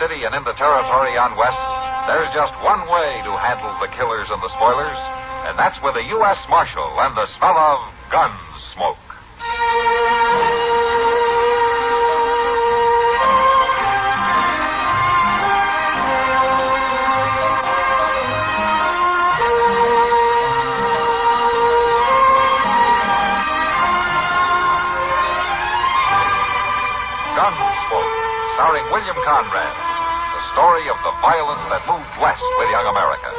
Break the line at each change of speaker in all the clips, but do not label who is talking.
city and in the territory on west, there's just one way to handle the killers and the spoilers, and that's with a U.S. Marshal and the smell of Gunsmoke. Gunsmoke, starring William Conrad, the story of the violence that moved west with young America,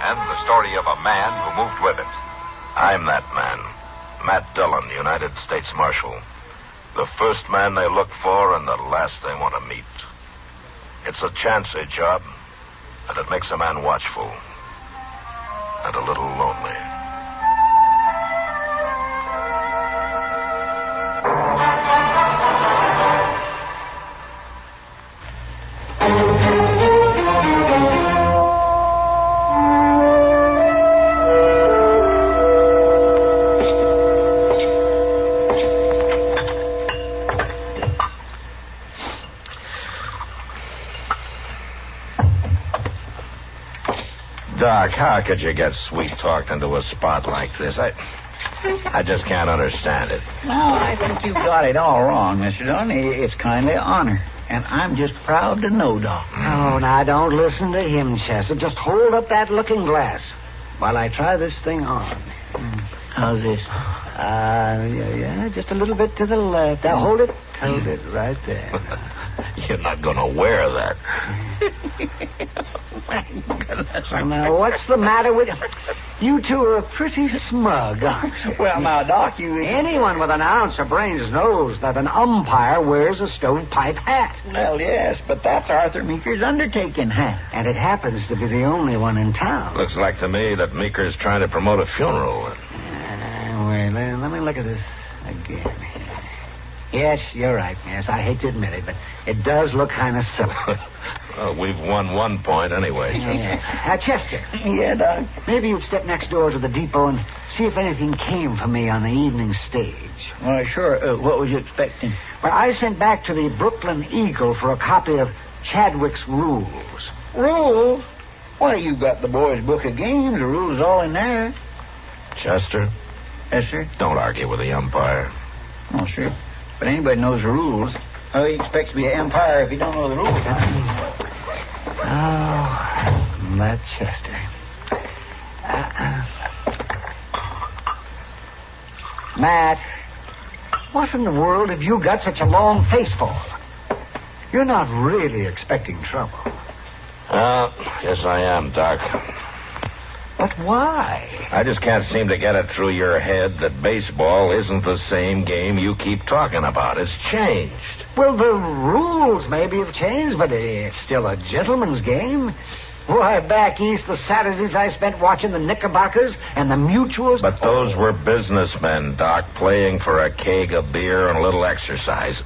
and the story of a man who moved with it.
I'm that man, Matt Dillon, United States Marshal. The first man they look for and the last they want to meet. It's a chancy job, and it makes a man watchful and a little lonely. Doc, how could you get sweet-talked into a spot like this? I just can't understand it.
No, I think you've got it all wrong, Mr. Dillon. It's kindly an honor. And I'm just proud to know, Doc.
Oh, now, don't listen to him, Chester. Just hold up that looking glass while I try this thing on.
How's this?
Yeah, just a little bit to the left. Now, hold it right there.
You're not going to wear that.
My goodness.
Now, what's the matter with you? You two are pretty smug, aren't you?
Well, now, Doc,
Anyone with an ounce of brains knows that an umpire wears a stovepipe hat.
Well, yes, but that's Arthur Meeker's undertaking hat.
And it happens to be the only one in town.
Looks like to me that Meeker's trying to promote a funeral.
Wait, let me look at this again. Yes, you're right, yes. I hate to admit it, but it does look kind of silly.
Well, we've won 1 point anyway.
Yes. Chester.
Yeah, Doc?
Maybe you'd step next door to the depot and see if anything came for me on the evening stage.
Well, sure. What was you expecting?
Well, I sent back to the Brooklyn Eagle for a copy of Chadwick's Rules.
Rules? Why, you got the boys' book of games. The rules all in there.
Chester?
Yes, sir?
Don't argue with the umpire.
Oh, sure. But anybody knows the rules. How he expects to be an umpire if he don't know the rules?
Oh, Matt Chester. Matt, what in the world have you got such a long face for? You're not really expecting trouble.
Yes, I am, Doc.
But why?
I just can't seem to get it through your head that baseball isn't the same game you keep talking about. It's changed.
Well, the rules maybe have changed, but it's still a gentleman's game. Why, back east, the Saturdays I spent watching the Knickerbockers and the Mutuals.
But those were businessmen, Doc, playing for a keg of beer and a little exercise.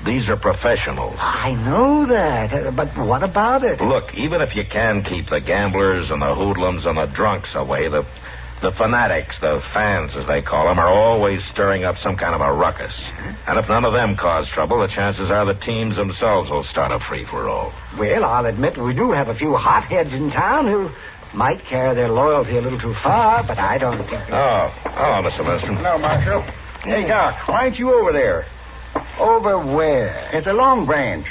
These are professionals.
I know that, but what about it?
Look, even if you can keep the gamblers and the hoodlums and the drunks away, the fanatics, the fans, as they call them, are always stirring up some kind of a ruckus. And if none of them cause trouble, the chances are the teams themselves will start a free-for-all.
Well, I'll admit we do have a few hotheads in town who might carry their loyalty a little too far, but I don't think...
Oh, hello, Mr. Lindstrom.
Hello, Marshal. Hey, Doc, why ain't you over there?
Over where?
At the Long Branch.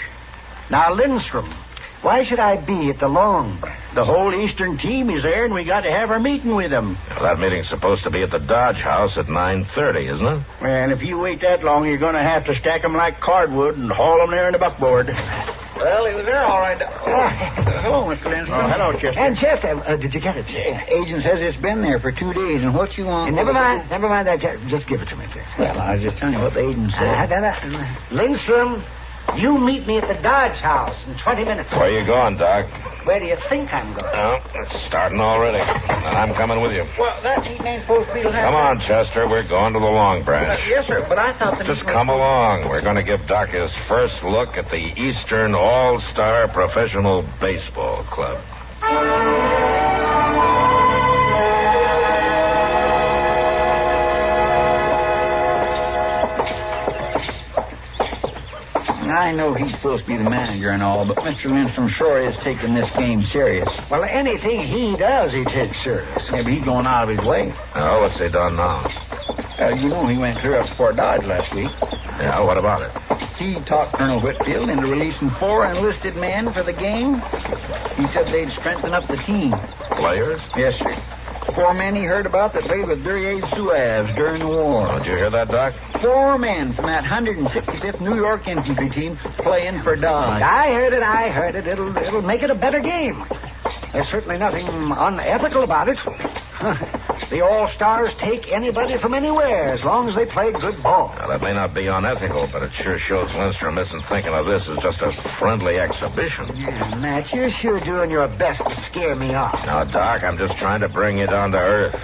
Now, Lindstrom, why should I be at the Long Branch?
The whole Eastern team is there, and we got to have our meeting with them.
Well, that meeting's supposed to be at the Dodge House at 9:30, isn't it?
And if you wait that long, you're going to have to stack them like cardwood and haul them there in the buckboard. Well, he was there all right. Hello, Mr. Lindstrom.
Oh,
hello, Chester.
And Chester, did you get it?
Agent says it's been there for 2 days, and what you want...
Never mind that. Just give it to me, please.
Well, I was just telling you what the agent said.
Lindstrom, you meet me at the Dodge House in 20 minutes.
Where you going, Doc?
Where do you think I'm going?
Oh, it's starting already. And I'm coming with you.
Well, that meeting ain't supposed to be...
Come on, Chester. We're going to the Long Branch.
Yes, sir, but I thought that...
Just come along. We're going to give Doc his first look at the Eastern All-Star Professional Baseball Club.
I I know he's supposed to be the manager and all, but Mr. Lindstrom sure is taking this game serious.
Well, anything he does, he takes serious.
Yeah, but he's going out of his way.
Oh, what's he done now?
You know he went clear up to Fort Dodge last week.
Yeah, what about it?
He talked Colonel Whitfield into releasing 4 enlisted men for the game. He said they'd strengthen up the team.
Players?
Yes, sir. 4 men he heard about that played with Duryea Zouaves during the war.
Did you hear that, Doc?
4 men from that 165th New York Infantry team playing for Dodge.
I heard it. It'll make it a better game. There's certainly nothing unethical about it. The All-Stars take anybody from anywhere as long as they play good ball.
Now, that may not be unethical, but it sure shows Lindstrom isn't thinking of this as just a friendly exhibition.
Yeah, Matt, you're sure doing your best to scare me off.
Now, Doc, I'm just trying to bring you down to earth.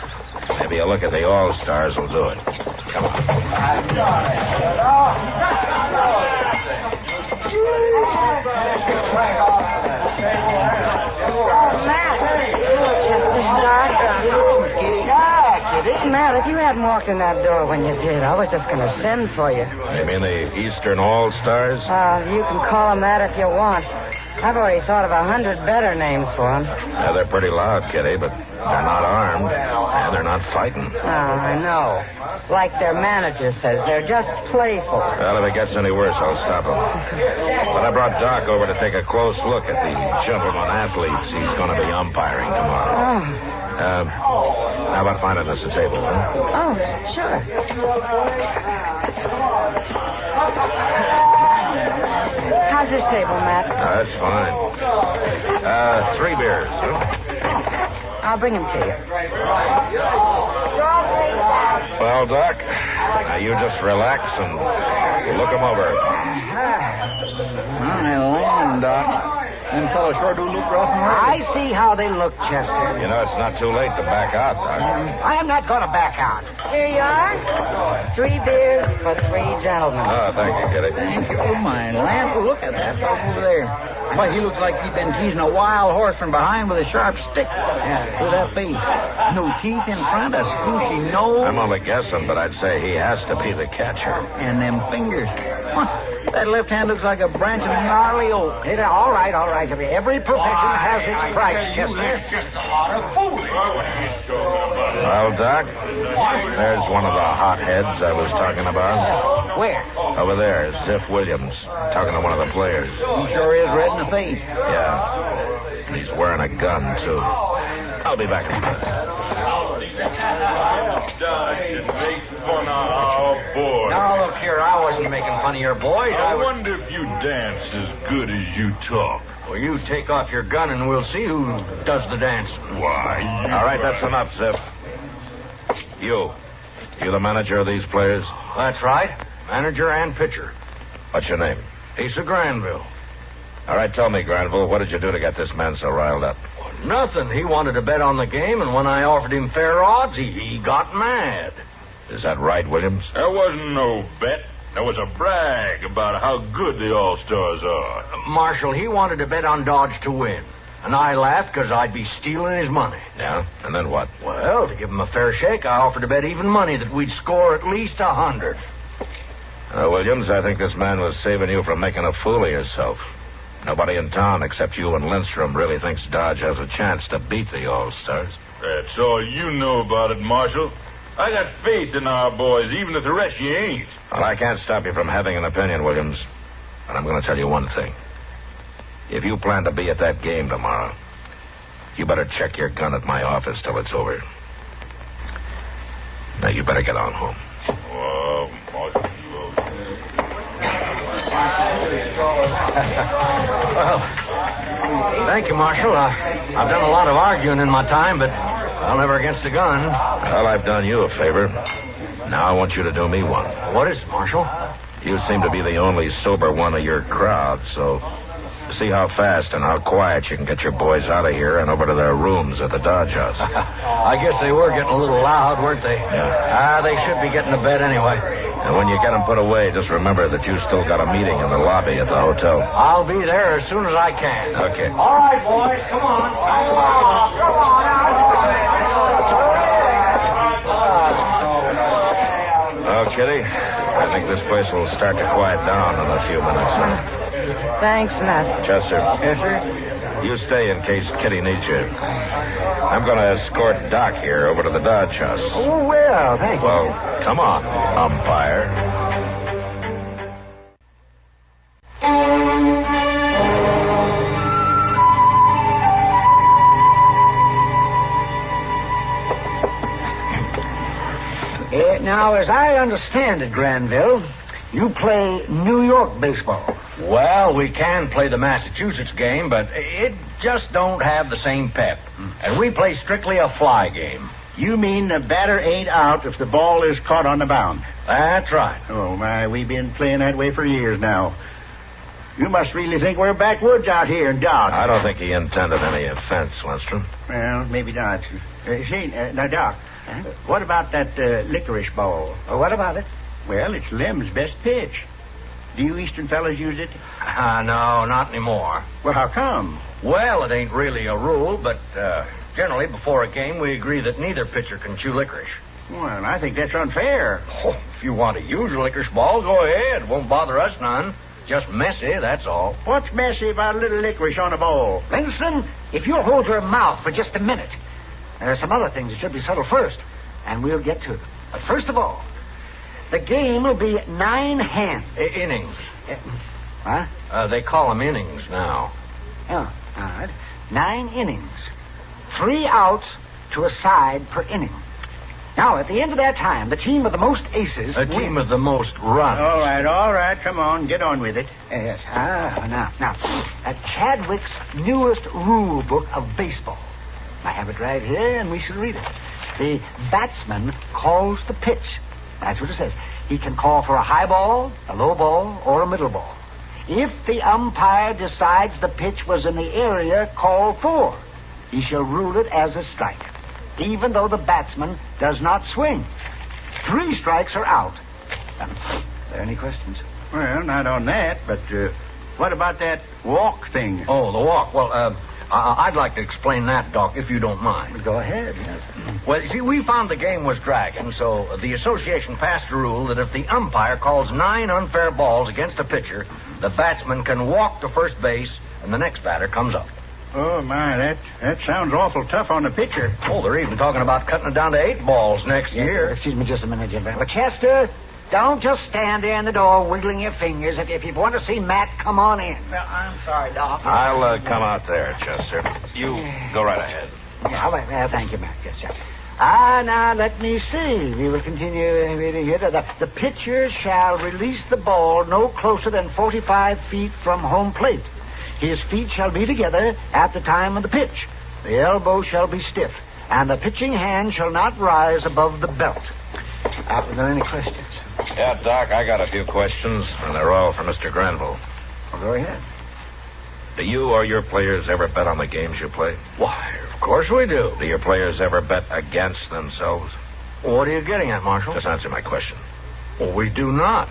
Maybe a look at the All-Stars will do it. Come on.
Matt, if you hadn't walked in that door when you did, I was just going to send for you.
You mean the Eastern All-Stars?
You can call them that if you want. I've already thought of 100 better names for them.
Yeah, they're pretty loud, Kitty, but they're not armed, and they're not fighting.
Oh, I know. Like their manager says, they're just playful.
Well, if it gets any worse, I'll stop him. But I brought Doc over to take a close look at the gentleman athletes he's going to be umpiring tomorrow. How about finding us a table, huh?
Oh, sure. How's this table, Matt?
That's fine. 3 beers, huh?
I'll bring them to you.
Well, Doc, now you just relax and look them over.
Land, Doc. Them fellows sure do look rough and ready.
I see how they look, Chester.
You know, it's not too late to back out, Doc.
I am not going to back out.
Here you are. 3 beers for 3 gentlemen.
Oh, thank you, Kitty.
Thank you. Oh, my land. Look at that fellow over there. Why, he looks like he's been teasing a wild horse from behind with a sharp stick. Yeah, with that face. No teeth in front, a squishy nose.
I'm only guessing, but I'd say he has to be the catcher.
And them fingers. That left hand looks like a branch of gnarly oak.
All right. Every profession has its price, Chester.
Well, Doc, there's one of the hotheads I was talking about.
Where?
Over there, Ziff Williams, talking to one of the players.
He sure is red in the face.
Yeah. And he's wearing a gun, too. I'll be back in a minute.
Now, look here, I wasn't making fun of your boys.
I wonder if you dance as good as you talk.
Well, you take off your gun and we'll see who does the dancing.
Why,
All right, that's enough, Ziff. You the manager of these players?
That's right. Manager and pitcher.
What's your name?
Asa Granville.
All right, tell me, Granville, what did you do to get this man so riled up?
Well, nothing. He wanted to bet on the game, and when I offered him fair odds, he got mad.
Is that right, Williams?
There wasn't no bet. There was a brag about how good the All-Stars are.
Marshal, he wanted to bet on Dodge to win. And I laughed because I'd be stealing his money.
Yeah? And then what?
Well, to give him a fair shake, I offered to bet even money that we'd score at least 100.
Williams, I think this man was saving you from making a fool of yourself. Nobody in town except you and Lindstrom really thinks Dodge has a chance to beat the All-Stars.
That's all you know about it, Marshal. I got faith in our boys, even if the rest you ain't.
Well, I can't stop you from having an opinion, Williams. But I'm going to tell you one thing. If you plan to be at that game tomorrow, you better check your gun at my office till it's over. Now, you better get on home.
Marshal.
Well, thank you, Marshal. I've done a lot of arguing in my time, but I'll never against a gun.
Well, I've done you a favor. Now I want you to do me one.
What is it, Marshal?
You seem to be the only sober one of your crowd, so see how fast and how quiet you can get your boys out of here and over to their rooms at the Dodge House.
I guess they were getting a little loud, weren't they?
Yeah.
They should be getting to bed anyway.
And when you get them put away, just remember that you still got a meeting in the lobby at the hotel.
I'll be there as soon as I can.
Okay.
All right, boys, come on. Come on.
Well, Kitty, I think this place will start to quiet down in a few minutes.
Thanks, Matt.
Chester.
Yes, sir?
You stay in case Kitty needs you. I'm going to escort Doc here over to the Dodge House.
Oh, well, thank you.
Well, come on, umpire.
Now, as I understand it, Granville, you play New York baseball.
Well, we can play the Massachusetts game, but it just don't have the same pep. And we play strictly a fly game.
You mean the batter ain't out if the ball is caught on the mound?
That's right.
Oh, my, we've been playing that way for years now. You must really think we're backwoods out here in Dodge.
I don't think he intended any offense, Lindstrom.
Well, maybe not. Now, Doc, what about that licorice ball?
What about it?
Well, it's Lem's best pitch. Do you Eastern fellas use it?
No, not anymore.
Well, how come?
Well, it ain't really a rule, but generally before a game we agree that neither pitcher can chew licorice.
Well, I think that's unfair.
Oh, if you want to use a licorice ball, go ahead. Won't bother us none. Just messy, that's all.
What's messy about a little licorice on a ball?
Lindstrom, if you'll hold your mouth for just a minute. There are some other things that should be settled first, and we'll get to them. But first of all, the game will be 9 hands.
Innings.
Huh?
They call them innings now.
Oh, all right. 9 innings. 3 outs to a side per inning. Now, at the end of that time, the team with the most aces...
A team with the most runs.
All right. Come on, get on with it.
Yes. Now, Chadwick's newest rule book of baseball. I have it right here, and we shall read it. The batsman calls the pitch. That's what it says. He can call for a high ball, a low ball, or a middle ball. If the umpire decides the pitch was in the area called for, he shall rule it as a strike, even though the batsman does not swing. 3 strikes are out. Are there any questions?
Well, not on that, but what about that walk thing?
Oh, the walk. Well, I'd like to explain that, Doc, if you don't mind.
Go ahead. Yes.
Well, you see, we found the game was dragging, so the association passed a rule that if the umpire calls 9 unfair balls against a pitcher, the batsman can walk to first base, and the next batter comes up.
Oh, my, that sounds awful tough on the pitcher.
Oh, they're even talking about cutting it down to 8 balls next year.
Excuse me just a minute, Jim. But Chester, don't just stand there in the door wiggling your fingers. If you want to see Matt, come on in.
Well, I'm sorry, Doc.
I'll come out there, Chester. You go right ahead.
Yeah, well, thank you, Matt. Yes, sir. Now, let me see. We will continue reading here. The pitcher shall release the ball no closer than 45 feet from home plate. His feet shall be together at the time of the pitch. The elbow shall be stiff, and the pitching hand shall not rise above the belt. Are there any questions?
Yeah, Doc, I got a few questions, and they're all for Mr. Granville.
Well, go ahead.
Do you or your players ever bet on the games you play?
Why, of course we do.
Do your players ever bet against themselves?
What are you getting at, Marshal?
Just answer my question.
Well, we do not.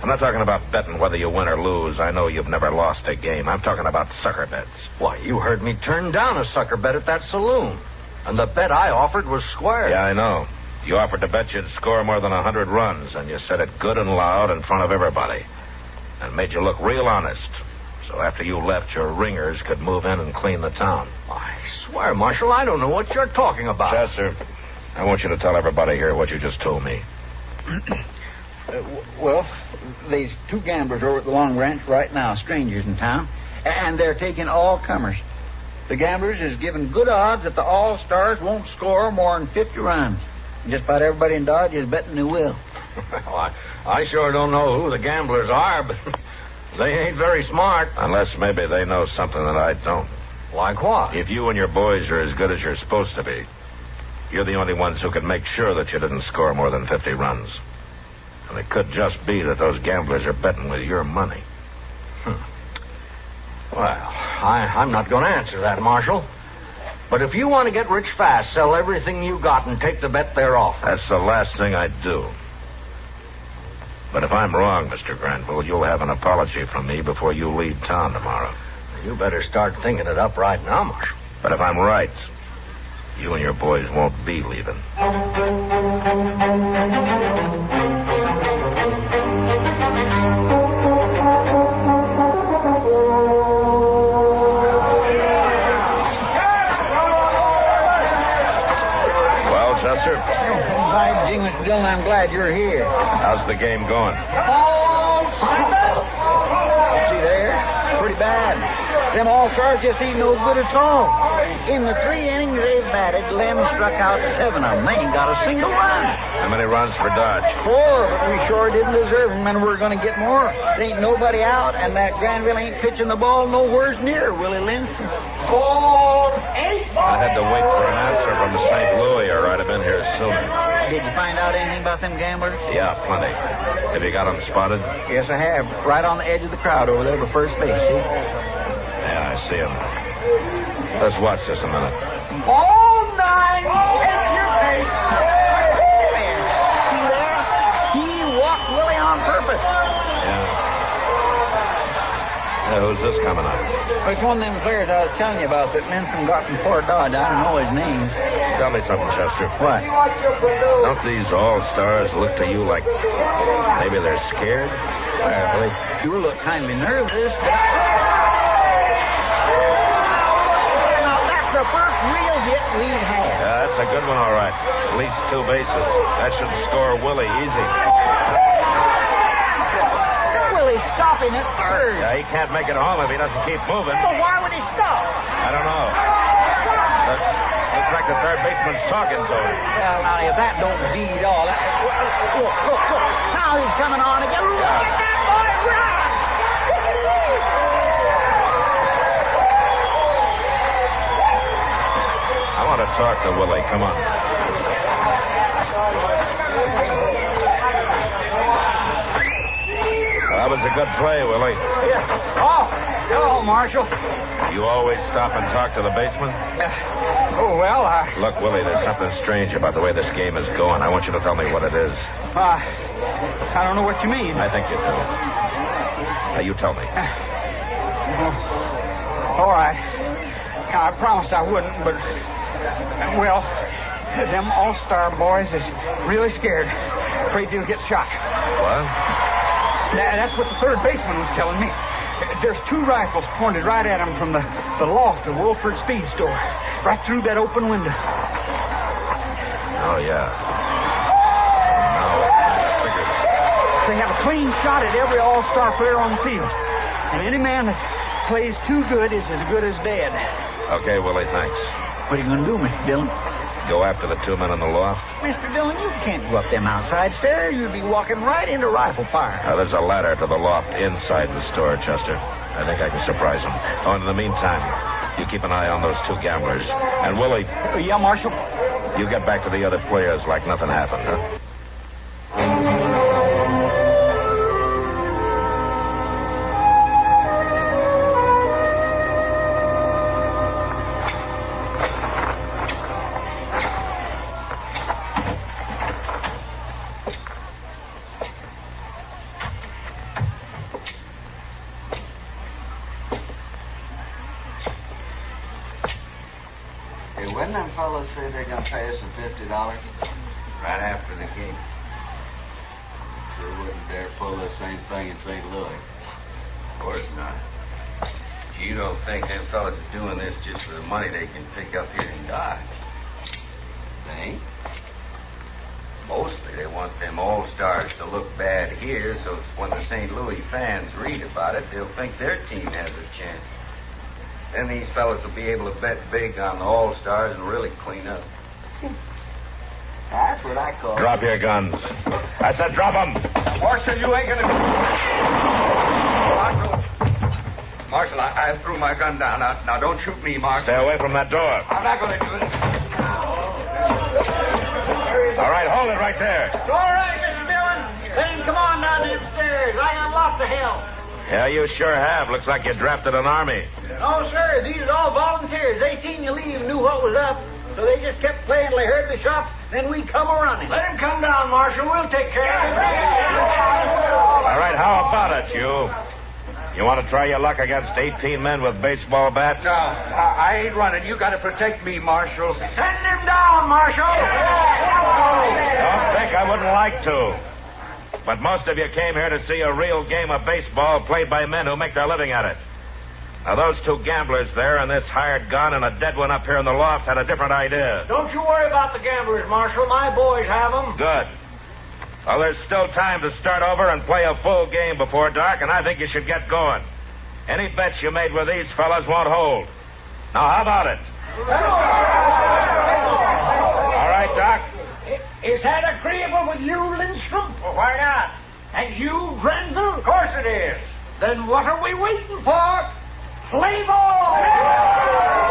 I'm not talking about betting whether you win or lose. I know you've never lost a game. I'm talking about sucker bets.
Why, you heard me turn down a sucker bet at that saloon. And the bet I offered was square.
Yeah, I know. You offered to bet you'd score more than 100 runs, and you said it good and loud in front of everybody. And made you look real honest. So after you left, your ringers could move in and clean the town.
I swear, Marshal, I don't know what you're talking about.
Chester, I want you to tell everybody here what you just told me.
Well, there's 2 gamblers over at the Long Ranch right now, strangers in town, and they're taking all comers. The gamblers is giving good odds that the All-Stars won't score more than 50 runs. Just about everybody in Dodge is betting they will.
Well, I sure don't know who the gamblers are, but they ain't very smart.
Unless maybe they know something that I don't.
Like what?
If you and your boys are as good as you're supposed to be, you're the only ones who can make sure that you didn't score more than 50 runs. And it could just be that those gamblers are betting with your money.
Well, I'm not going to answer that, Marshal. But if you want to get rich fast, sell everything you got and take the bet they're offering.
That's the last thing I'd do. But if I'm wrong, Mr. Granville, you'll have an apology from me before you leave town tomorrow.
You better start thinking it up right now, Marshal.
But if I'm right, you and your boys won't be leaving. Chester?
By Jing, Mr. Dillon, I'm glad you're here.
How's the game going?
See there? Pretty bad. Them all-stars just ain't no good at all. In the 3 innings they've batted, Lem struck out 7 of them. They ain't got a single run.
How many runs for Dodge?
4, but we sure didn't deserve them, and we're going to get more. There ain't nobody out, and that Granville ain't pitching the ball nowheres near Willie Lynch. Ball 8.
I had to wait for an answer from St. Louis, or I'd have been here sooner.
Did you find out anything about them gamblers?
Yeah, plenty. Have you got them spotted?
Yes, I have. Right on the edge of the crowd over there by first base, see?
Yeah, I see them. Let's watch this a minute.
Ball 9. Take your pace. See there? He walked Willie on purpose.
Yeah, who's this coming up?
It's one of them players I was telling you about that Menson got from Fort Dodge. I don't know his name.
Tell me something, Chester.
What?
Don't these all-stars look to you like maybe they're scared?
Well, they sure look kindly nervous. Now, that's the first real hit we've had.
Yeah, that's a good one, all right. At least 2 bases. That should score Willie easy.
Willie's stopping at third.
Yeah, he can't make it home if he doesn't keep moving.
Well, why would he stop?
I don't know. Looks like the third baseman's talking to him.
Well, now, if that don't beat all, look. Now he's coming on again. Look at that boy run!
I want to talk to Willie. Come on. That was a good play, Willie.
Yeah. Oh, hello, Marshal.
You always stop and talk to the baseman? Look, Willie, there's something strange about the way this game is going. I want you to tell me what it is.
I don't know what you mean.
I think you do. Now, you tell me.
All right. I promised I wouldn't, but, well, them all-star boys is really scared. Afraid they'll get shot.
What?
That's what the third baseman was telling me. There's 2 rifles pointed right at him from the loft of Wolford Speed Store, right through that open window.
Oh, yeah. Now it figures.
They have a clean shot at every all-star player on the field. And any man that plays too good is as good as dead.
Okay, Willie, thanks.
What are you going to do, Mr. Dillon?
Go after the 2 men in the loft?
Mr. Dillon, you can't go up them outside stairs. You'd be walking right into rifle fire.
There's a ladder to the loft inside the store, Chester. I think I can surprise them. Oh, and in the meantime, you keep an eye on those 2 gamblers. And, Willie...
Yeah, Marshal?
You get back to the other players like nothing happened, huh?
When them fellows say they're going to pay us $50 right after the game, they wouldn't dare pull the same thing in St. Louis.
Of course not. You don't think them fellas are doing this just for the money they can pick up here in Dodge?
They ain't.
Mostly they want them all-stars to look bad here, so when the St. Louis fans read about it, they'll think their team has a chance. Then these fellas will be able to bet big on the all-stars and really clean up.
That's what I call
Drop your guns. I said drop them.
Marshal, you ain't gonna... Marshal, I threw my gun down. Now, don't shoot me, Marshal.
Stay away from that door.
I'm not gonna do it.
All right, hold it right there.
All right, Mr. Dillon. Let him come on down them stairs. I got lots of help.
Yeah, you sure have. Looks like you drafted an army.
No, sir. These are all volunteers. They seen you leave and knew what was up. So they just kept playing till they heard the shots, then we come a-running. Let him come down, Marshal. We'll take care of him.
All right, how about it, you? You want to try your luck against 18 men with baseball bats?
No, I ain't running. You got to protect me, Marshal.
Send him down, Marshal.
Don't think I wouldn't like to. But most of you came here to see a real game of baseball played by men who make their living at it. Now, those two gamblers there and this hired gun and a dead one up here in the loft had a different idea.
Don't you worry about the gamblers, Marshal. My boys have them.
Good. Well, there's still time to start over and play a full game before dark, and I think you should get going. Any bets you made with these fellas won't hold. Now, how about it? All right, Doc.
Is that agreeable with you, Lindstrom?
Well, why not?
And you, Grenville?
Of course it is.
Then what are we waiting for? Play ball!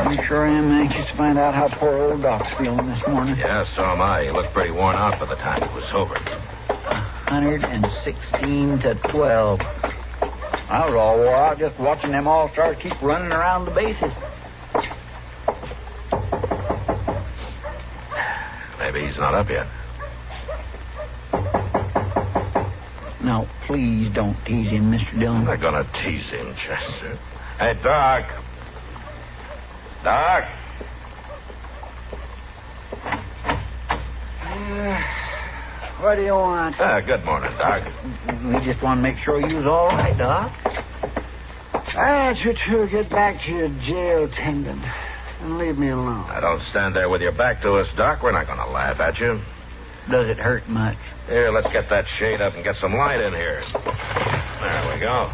I sure am anxious to find out how poor old Doc's feeling this morning.
Yeah, so am I. He looked pretty worn out by the time he was sober.
116 to 12. I was all wore out just watching them all-stars keep running around the bases.
Maybe he's not up yet.
Now, please don't tease him, Mr. Dillon.
I'm not going to tease him, Chester. Hey, Doc. Doc?
What do you want?
Good morning, Doc.
We just want to make sure you's all right, Doc.
I want you to get back to your jail tendon and leave me alone.
Now, don't stand there with your back to us, Doc. We're not going to laugh at you.
Does it hurt much?
Here, let's get that shade up and get some light in here. There we go.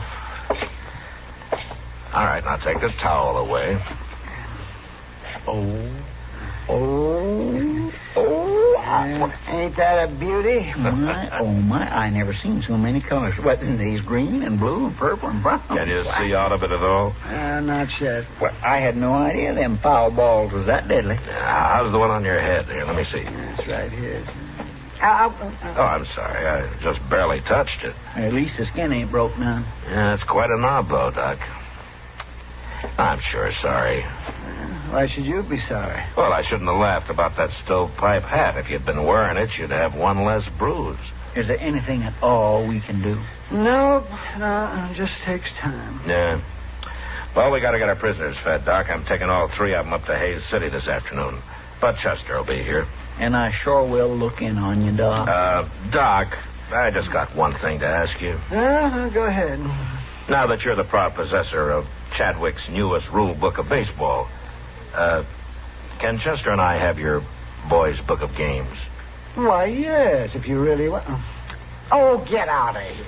All right, now take the towel away.
Ain't that a beauty?
My, I never seen so many colors. What, these green and blue and purple and brown?
Can you see out of it at all?
Not yet.
Well, I had no idea them foul balls was that deadly.
How's the one on your head? Here, let me see.
That's right here.
Oh, I'm sorry. I just barely touched it.
At least the skin ain't broke none.
Yeah, it's quite a knob, though, Doc. I'm sure sorry.
Why should you be sorry?
Well, I shouldn't have laughed about that stovepipe hat. If you'd been wearing it, you'd have one less bruise.
Is there anything at all we can do?
No, it just takes time.
Yeah. Well, we got to get our prisoners fed, Doc. I'm taking all three of them up to Hayes City this afternoon. But Chester will be here.
And I sure will look in on you, Doc.
Doc, I just got one thing to ask you.
Go ahead.
Now that you're the proud possessor of Chadwick's newest rule book of baseball, can Chester and I have your boys' book of games?
Why, yes, if you really want. Oh, get out of here.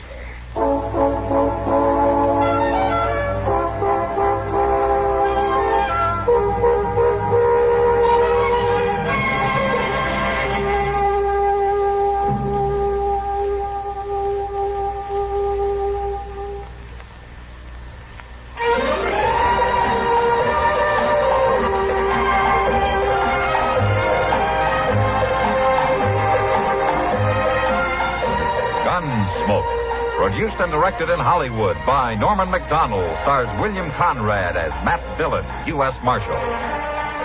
Gunsmoke, produced and directed in Hollywood by Norman Macdonald, stars William Conrad as Matt Dillon, U.S. Marshal.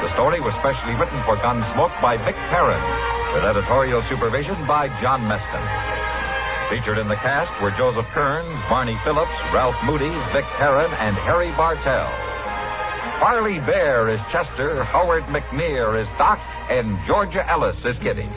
The story was specially written for Gunsmoke by Vic Perrin, with editorial supervision by John Meston. Featured in the cast were Joseph Kearns, Barney Phillips, Ralph Moody, Vic Perrin, and Harry Bartell. Farley Bear is Chester, Howard McNear is Doc, and Georgia Ellis is Kitty.